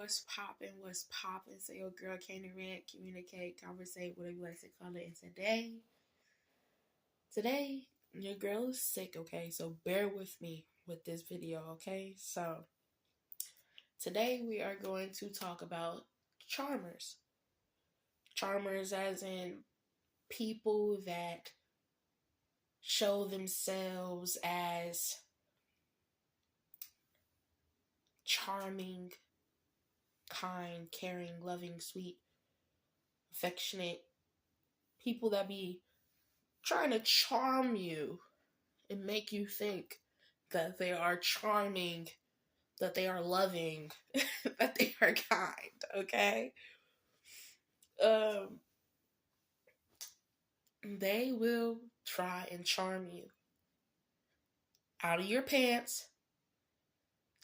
What's poppin'? So your girl came to rant, communicate, conversate, whatever you like to call it. And today, your girl is sick, okay? So bear with me with this video, okay? So today we are going to talk about charmers. Charmers as in people that show themselves as charming, kind, caring, loving, sweet, affectionate people that be trying to charm you and make you think that they are charming, that they are loving, that they are kind, okay? Um, they will try and charm you out of your pants,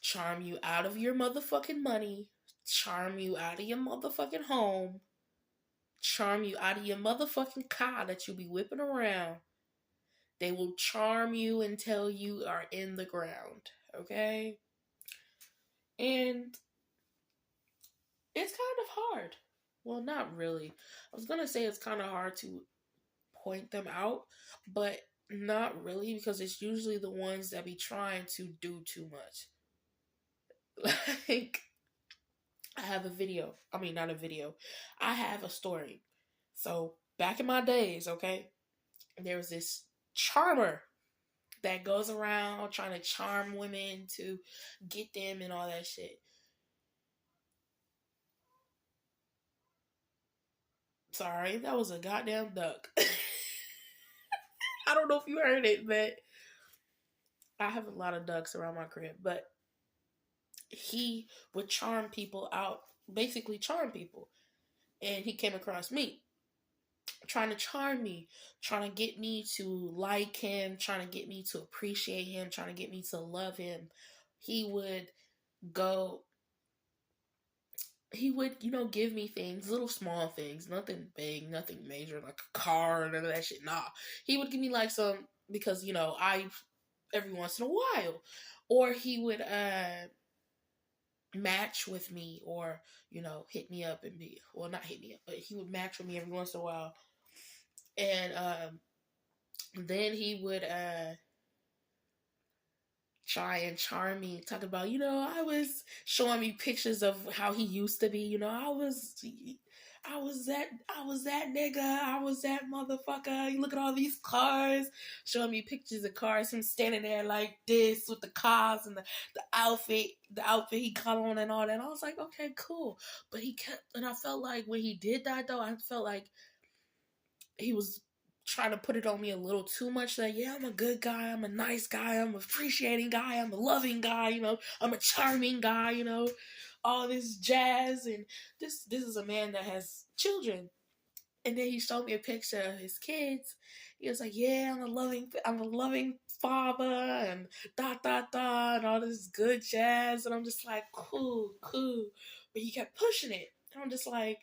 charm you out of your motherfucking money, charm you out of your motherfucking home, charm you out of your motherfucking car that you be whipping around. They will charm you until you are in the ground, okay? And it's kind of hard. Well, not really. I was going to say it's kind of hard to point them out, but not really because it's usually the ones that be trying to do too much. Like, I have a video. I mean, not a video. I have a story. So, back in my days, okay, there was this charmer that goes around trying to charm women to get them and all that shit. Sorry, that was a goddamn duck. I don't know if you heard it, but I have a lot of ducks around my crib. But he would charm people out, basically charm people. And he came across me, trying to charm me, trying to get me to like him, trying to get me to appreciate him, trying to get me to love him. He would go, he would, give me things, little small things, nothing big, nothing major, like a car or none of that shit. Nah. He would give me like some, because, every once in a while. Or he would match with me, or, hit me up and be, well, not hit me up, but he would match with me every once in a while. And then he would try and charm me, talk about, I was showing me pictures of how he used to be. I was that nigga. I was that motherfucker. You look at all these cars, showing me pictures of cars. Him standing there like this with the cars and the outfit he got on and all that. And I was like, okay, cool. But he kept, and I felt like when he did that though, I felt like he was trying to put it on me a little too much. Like, yeah, I'm a good guy, I'm a nice guy, I'm an appreciating guy, I'm a loving guy, I'm a charming guy, all this jazz. And this is a man that has children. And then he showed me a picture of his kids. He was like, yeah, I'm a loving father, and and all this good jazz. And I'm just like, cool. But he kept pushing it. And I'm just like,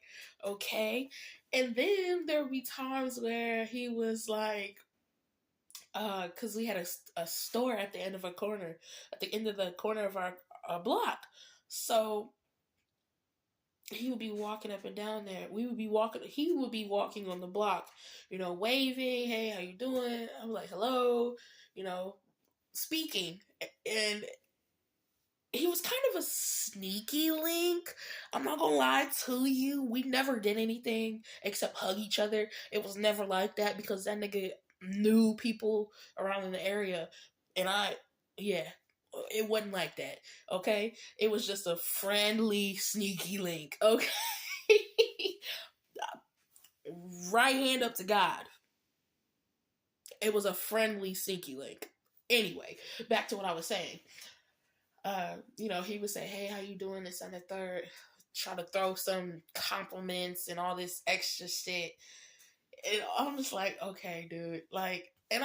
okay. And then there would be times where he was like, because we had a store at the end of the corner of our block. So he would be walking up and down there. He would be walking on the block, waving, hey, how you doing? I'm like, hello, speaking. And he was kind of a sneaky link. I'm not gonna lie to you. We never did anything except hug each other. It was never like that because that nigga knew people around in the area. And it wasn't like that, okay? It was just a friendly, sneaky link, okay? Right hand up to God. It was a friendly, sneaky link. Anyway, back to what I was saying. He would say, hey, how you doing, this and the third? Try to throw some compliments and all this extra shit. And I'm just like, okay, dude. Like, and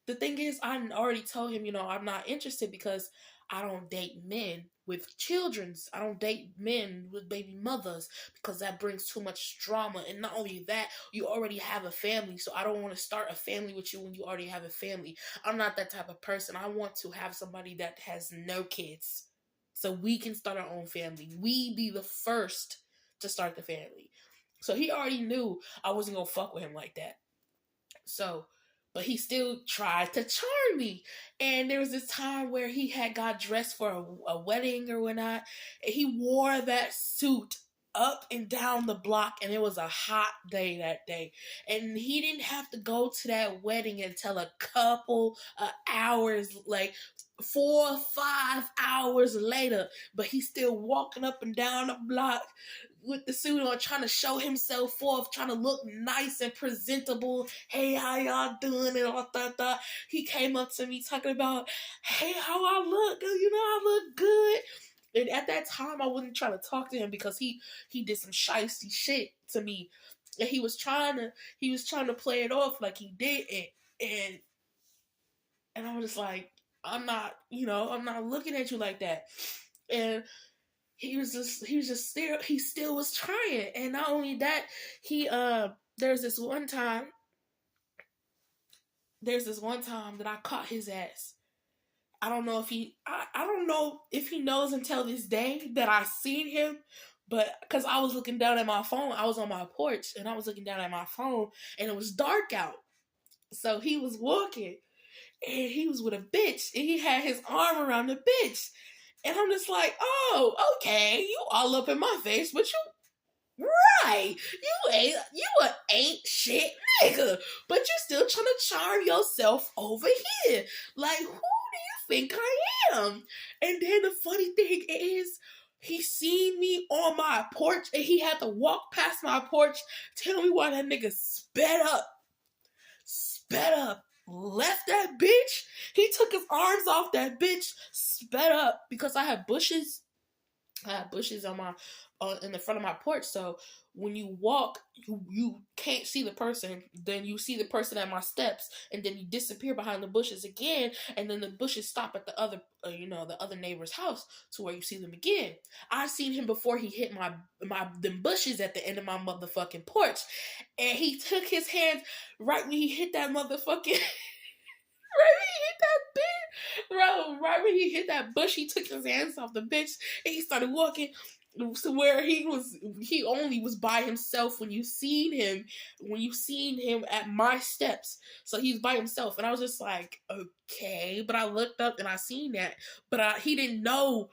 the thing is, I already told him, I'm not interested because I don't date men with children's. I don't date men with baby mothers because that brings too much drama. And not only that, you already have a family, so I don't want to start a family with you when you already have a family. I'm not that type of person. I want to have somebody that has no kids. so we can start our own family. We be the first to start the family. So he already knew I wasn't gonna fuck with him like that. So, but he still tried to charm me. And there was this time where he had got dressed for a wedding or whatnot. And he wore that suit up and down the block, and it was a hot day that day. And he didn't have to go to that wedding until a couple of hours, like 4 or 5 hours later. But he's still walking up and down the block with the suit on, trying to show himself off, trying to look nice and presentable. Hey, how y'all doing? And all that. He came up to me talking about, hey, how I look? You know, I look good. And at that time, I wasn't trying to talk to him because he did some shiesty shit to me, and he was trying to play it off like he didn't, and I was just like, I'm not looking at you like that, and he still was trying, and not only that, there's this one time that I caught his ass. I don't know if he knows until this day that I seen him, but because I was looking down at my phone, I was on my porch and I was looking down at my phone and it was dark out. So he was walking and he was with a bitch and he had his arm around the bitch. And I'm just like, oh, okay, you all up in my face, but right, you ain't shit nigga, but you still trying to charm yourself over here. Like, who do you think I am? And then the funny thing is, he seen me on my porch and he had to walk past my porch. Tell me why that nigga sped up, left that bitch. He took his arms off that bitch, sped up, because I had bushes on my in the front of my porch. So when you walk, you can't see the person. Then you see the person at my steps, and then you disappear behind the bushes again, and then the bushes stop at the other the other neighbor's house to where you see them again. I seen him before he hit my them bushes at the end of my motherfucking porch, and he took his hands right when he hit that motherfucking right when he hit that bush, he took his hands off the bitch and he started walking to where he only was by himself when you seen him at my steps. So he's by himself, and I was just like, okay. But I looked up and I seen that, but he didn't know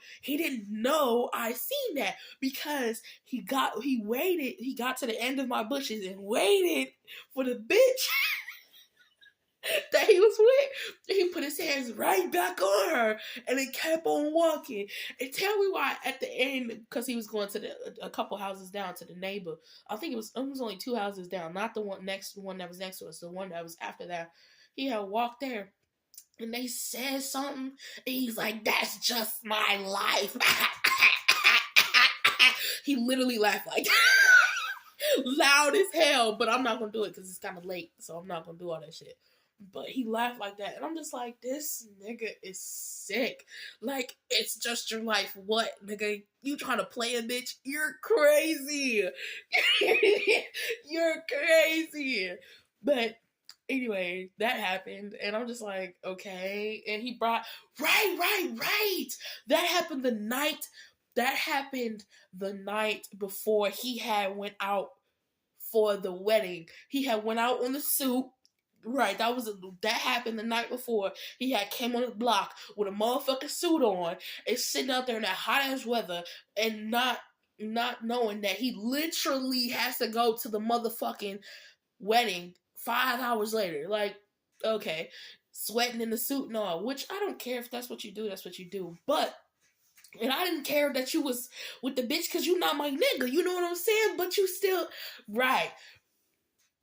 I seen that, because he got to the end of my bushes and waited for the bitch that he was with. He put his hands right back on her and then kept on walking. And tell me why at the end, because he was going to a couple houses down to the neighbor. I think it was only 2 houses down, not the one that was next to us, the one that was after that. He had walked there and they said something and he's like, that's just my life. He literally laughed like loud as hell, but I'm not gonna do it because it's kind of late, so I'm not gonna do all that shit. But he laughed like that, and I'm just like, this nigga is sick. Like, it's just your life. What, nigga? You trying to play a bitch? You're crazy. You're crazy. But anyway, that happened, and I'm just like, okay. And he brought right. That happened the night before he had went out for the wedding. He had went out on the suit. Right, that happened the night before. He had came on the block with a motherfucking suit on and sitting out there in that hot ass weather and not knowing that he literally has to go to the motherfucking wedding 5 hours later. Like, okay, sweating in the suit and all, which I don't care if that's what you do, that's what you do. But, and I didn't care that you was with the bitch because you not my nigga, you know what I'm saying? But you still, right.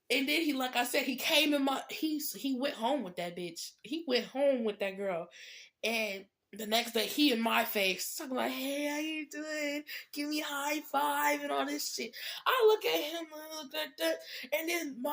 And then he, like I said, he came in he went home with that bitch. He went home with that girl. And the next day, he in my face, talking about, hey, how you doing? Give me a high five and all this shit. I look at him, and then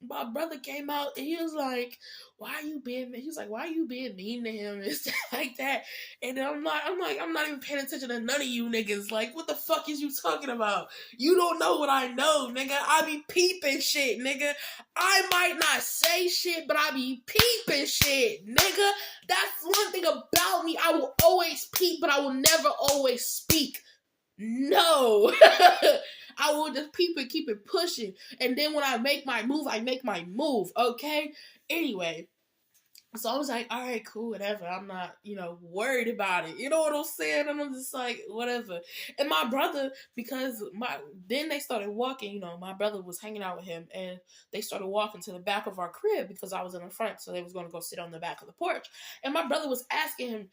my brother came out and he was like, "Why are you being?" He was like, "Why are you being mean to him?" And stuff like that. And then I'm not even paying attention to none of you niggas. Like, what the fuck is you talking about? You don't know what I know, nigga. I be peeping shit, nigga. I might not say shit, but I be peeping shit, nigga. That's one thing about me. I will always peep, but I will never always speak. No. I will just keep it pushing. And then when I make my move, okay? Anyway, so I was like, all right, cool, whatever. I'm not, worried about it. You know what I'm saying? And I'm just like, whatever. And my brother, because then they started walking, my brother was hanging out with him and they started walking to the back of our crib because I was in the front. So they was going to go sit on the back of the porch. And my brother was asking him,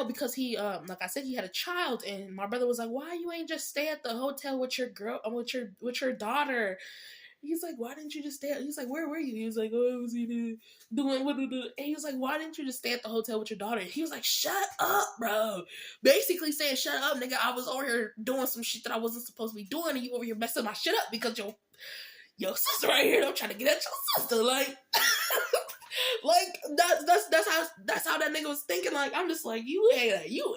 because he, like I said, he had a child, and my brother was like, why you ain't just stay at the hotel with your girl, with your daughter? He's like, why didn't you just stay? He's like, where were you? He was like, oh, I was doing what? And he was like, why didn't you just stay at the hotel with your daughter? He was like, shut up, bro. Basically saying, shut up, nigga. I was over here doing some shit that I wasn't supposed to be doing, and you over here messing my shit up because your sister right here. I'm trying to get at your sister, like. Like that's how that nigga was thinking. Like, I'm just like, you ain't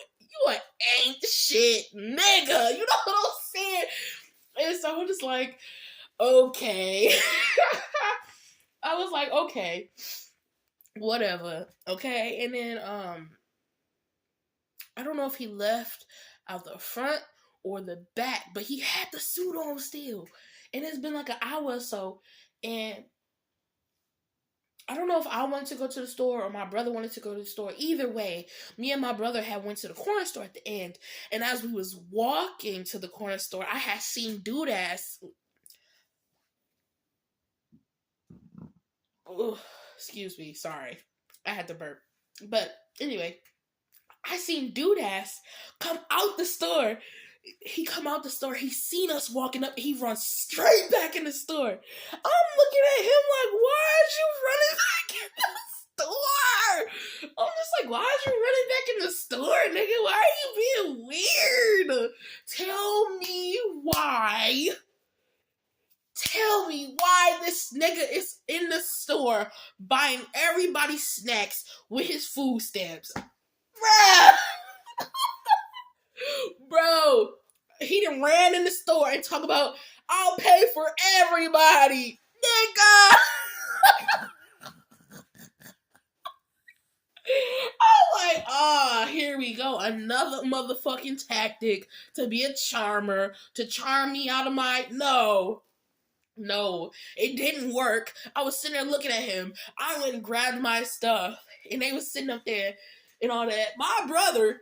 shit, nigga. You know what I'm saying? And so I'm just like, okay. I was like, okay, whatever, okay. And then I don't know if he left out the front or the back, but he had the suit on still. And it's been like an hour or so, and I don't know if I wanted to go to the store or my brother wanted to go to the store. Either way, me and my brother had went to the corner store at the end. And as we was walking to the corner store, I had seen Dude Ass. Oh, excuse me, sorry. I had to burp. But anyway, I seen Dude Ass come out the store. He come out the store. He seen us walking up. He runs straight back in the store. I'm looking at him like, why are you running back in the store? I'm just like, why are you running back in the store, nigga? Why are you being weird? Tell me why. Tell me why this nigga is in the store buying everybody snacks with his food stamps. Bruh! Bro, he done ran in the store and talk about, I'll pay for everybody. Nigga! I'm like, here we go. Another motherfucking tactic to be a charmer, to charm me out of my... No, it didn't work. I was sitting there looking at him. I went and grabbed my stuff, and they was sitting up there and all that. My brother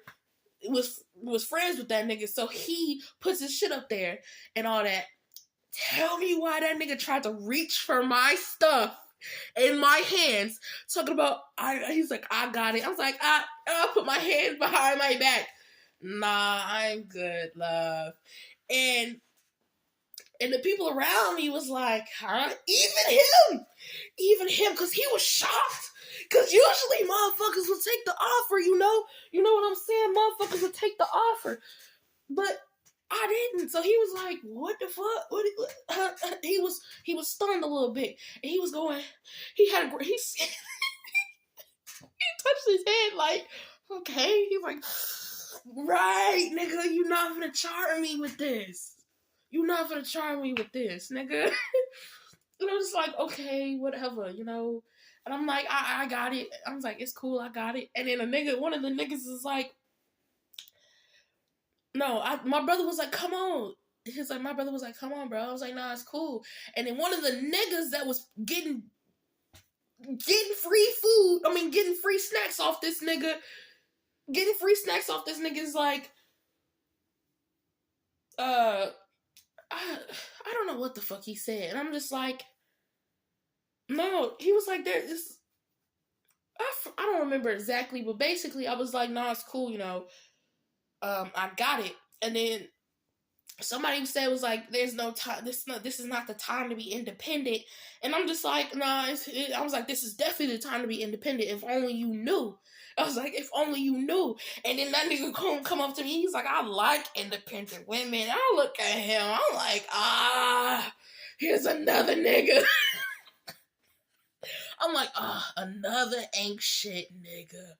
was friends with that nigga, so he puts his shit up there and all that. Tell me why that nigga tried to reach for my stuff in my hands, talking about, he's like, I got it. I was like, I'll put my hands behind my back. Nah, I'm good, love. And the people around me was like, huh? Even him, because he was shocked. Because usually motherfuckers would take the offer, you know what I'm saying? Motherfuckers would take the offer. But I didn't. So he was like, what the fuck? He was stunned a little bit. And he was going, he touched his head like, okay. He's like, right, nigga, you're not gonna charm me with this. You're not gonna charm me with this, nigga. And I was like, okay, whatever, And I'm like, I got it. I was like, it's cool, I got it. And then one of the niggas is like, no, my brother was like, come on. My brother was like, come on, bro. I was like, nah, it's cool. And then one of the niggas that was getting free food, getting free snacks off this nigga, is like, I don't know what the fuck he said. And I'm just like, no, he was like, I don't remember exactly, but basically I was like, nah, it's cool, I got it. And then somebody said, was like, there's no time, this is not the time to be independent. And I'm just like, nah, I was like, this is definitely the time to be independent. If only you knew. I was like, if only you knew. And then that nigga come up to me. He's like, I like independent women. I look at him. I'm like, here's another nigga. I'm like, another ain't shit nigga.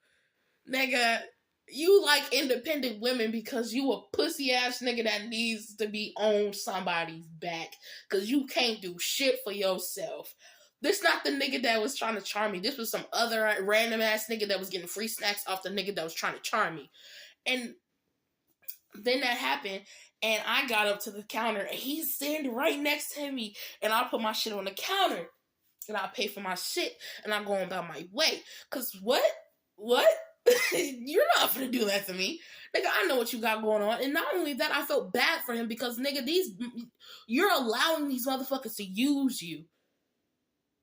Nigga, you like independent women because you a pussy ass nigga that needs to be on somebody's back. Cause you can't do shit for yourself. This not the nigga that was trying to charm me. This was some other random ass nigga that was getting free snacks off the nigga that was trying to charm me. And then that happened, and I got up to the counter, and he's standing right next to me, and I put my shit on the counter, and I pay for my shit, and I'm going about my way. Cause what? You're not gonna do that to me. Nigga, I know what you got going on. And not only that, I felt bad for him because, nigga, you're allowing these motherfuckers to use you.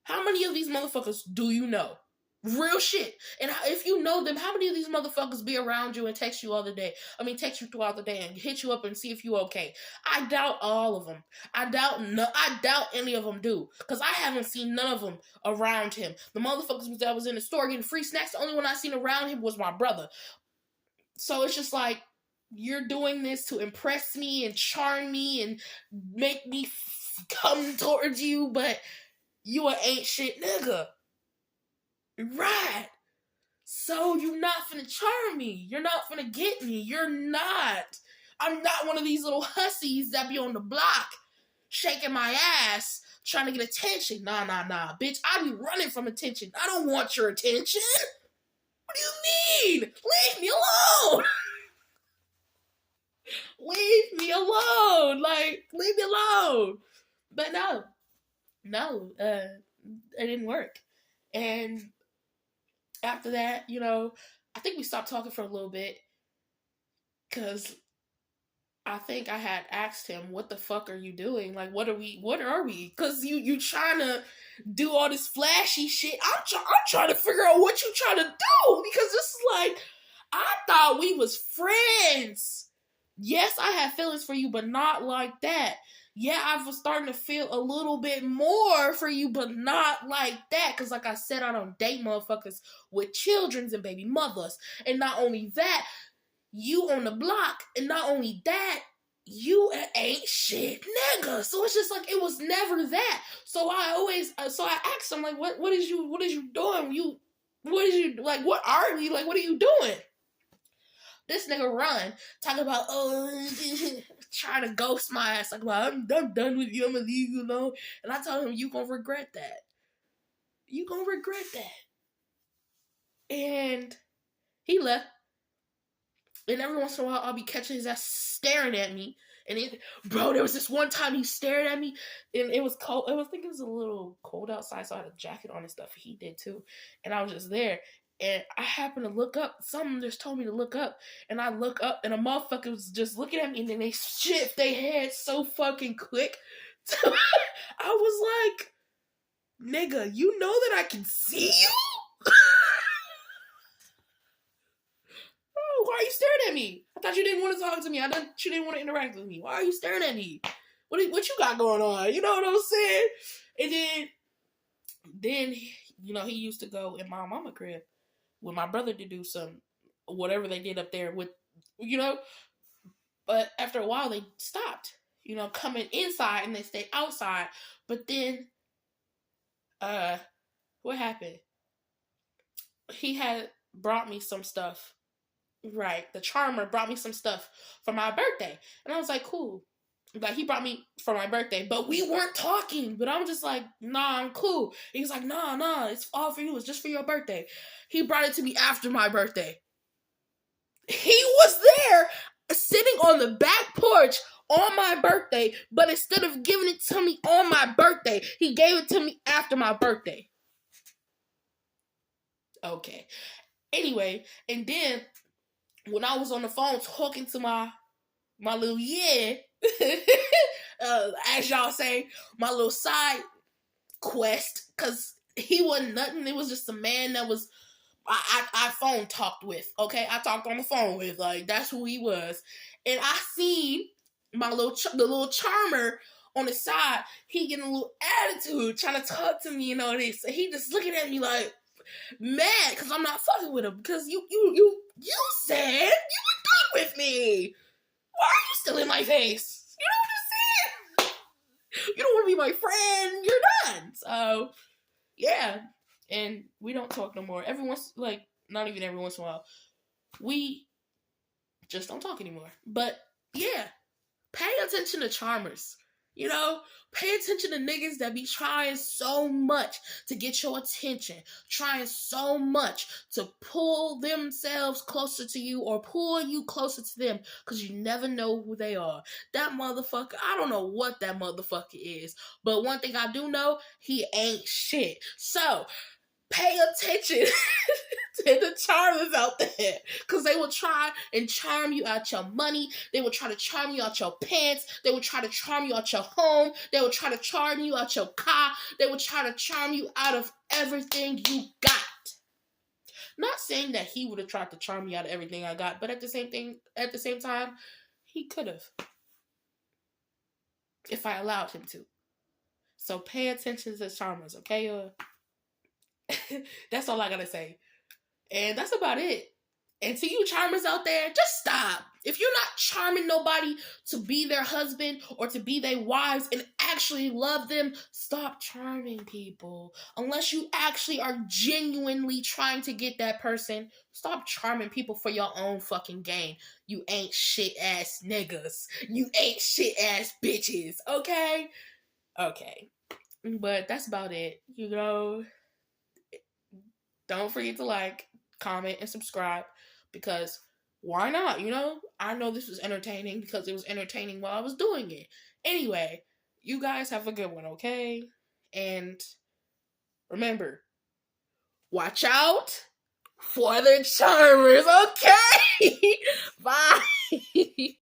How many of these motherfuckers do you know? Real shit. And if you know them, how many of these motherfuckers be around you and text you all the day? Text you throughout the day and hit you up and see if you okay. I doubt all of them. I doubt any of them do. Because I haven't seen none of them around him. The motherfuckers that was in the store getting free snacks, the only one I seen around him was my brother. So it's just like, you're doing this to impress me and charm me and make me come towards you, but you a ain't shit nigga. Right. So you're not finna charm me. You're not finna get me. You're not. I'm not one of these little hussies that be on the block shaking my ass trying to get attention. Nah, bitch. I be running from attention. I don't want your attention. What do you mean? Leave me alone. Leave me alone. Like, leave me alone. But no, it didn't work. And after that, I think we stopped talking for a little bit because I think I had asked him, what the fuck are you doing? Like, what are we? Because you trying to do all this flashy shit. I'm trying to figure out what you trying to do because this is like, I thought we was friends. Yes, I had feelings for you, but not like that. Yeah, I was starting to feel a little bit more for you, but not like that. Because like I said, I don't date motherfuckers with children and baby mothers. And not only that, you on the block. And not only that, you ain't shit nigga. So it's just like, it was never that. So I asked him, like, what is you doing? What are we? Like, what are you doing? This nigga run, talk about, trying to ghost my ass. Like, I'm done with you, I'm gonna leave you alone. And I told him, you gonna regret that. You gonna regret that. And he left. And every once in a while, I'll be catching his ass staring at me. And there was this one time he stared at me, and it was cold. I think it was a little cold outside, so I had a jacket on and stuff. He did too. And I was just there. And I happened to look up. Someone just told me to look up. And I look up, and a motherfucker was just looking at me, and then they shift their head so fucking quick. I was like, nigga, you know that I can see you? Oh, why are you staring at me? I thought you didn't want to talk to me. I thought you didn't want to interact with me. Why are you staring at me? What you got going on? You know what I'm saying? And then he used to go in my mama crib with my brother to do some whatever they did up there with, but after a while they stopped, coming inside and they stayed outside. But then, what happened? He had brought me some stuff. Right. The charmer brought me some stuff for my birthday. And I was like, cool. Like, he brought me for my birthday, but we weren't talking. But I'm just like, nah, I'm cool. He was like, nah, it's all for you. It's just for your birthday. He brought it to me after my birthday. He was there sitting on the back porch on my birthday, but instead of giving it to me on my birthday, he gave it to me after my birthday. Okay. Anyway, and then when I was on the phone talking to my little as y'all say, my little side quest, because he wasn't nothing. It was just a man that was I phone talked with. Okay, I talked on the phone with. Like, that's who he was. And I seen the little charmer on the side. He getting a little attitude, trying to talk to me and all this. And he just looking at me like mad because I'm not fucking with him. Because you said you were done with me. Why are you still in my face? You know what I'm saying? You don't want to be my friend. You're done. So, yeah. And we don't talk no more. Not even every once in a while. We just don't talk anymore. But yeah, pay attention to charmers. You know, pay attention to niggas that be trying so much to get your attention, trying so much to pull themselves closer to you or pull you closer to them, because you never know who they are. That motherfucker, I don't know what that motherfucker is, but one thing I do know, he ain't shit. So, pay attention to the charmers out there, because they will try and charm you out your money. They will try to charm you out your pants. They will try to charm you out your home. They will try to charm you out your car. They will try to charm you out of everything you got. Not saying that he would have tried to charm me out of everything I got, but at the same time, he could have, if I allowed him to. So pay attention to charmers, okay? That's all I gotta say. And that's about it. And to you charmers out there, just stop. If you're not charming nobody to be their husband or to be their wives and actually love them, stop charming people. Unless you actually are genuinely trying to get that person, stop charming people for your own fucking gain. You ain't shit ass niggas. You ain't shit ass bitches. Okay? Okay. But that's about it. You know, don't forget to like, comment, and subscribe, because why not? You know, I know this was entertaining because it was entertaining while I was doing it. Anyway, you guys have a good one, okay? And remember, watch out for the charmers, okay? Bye.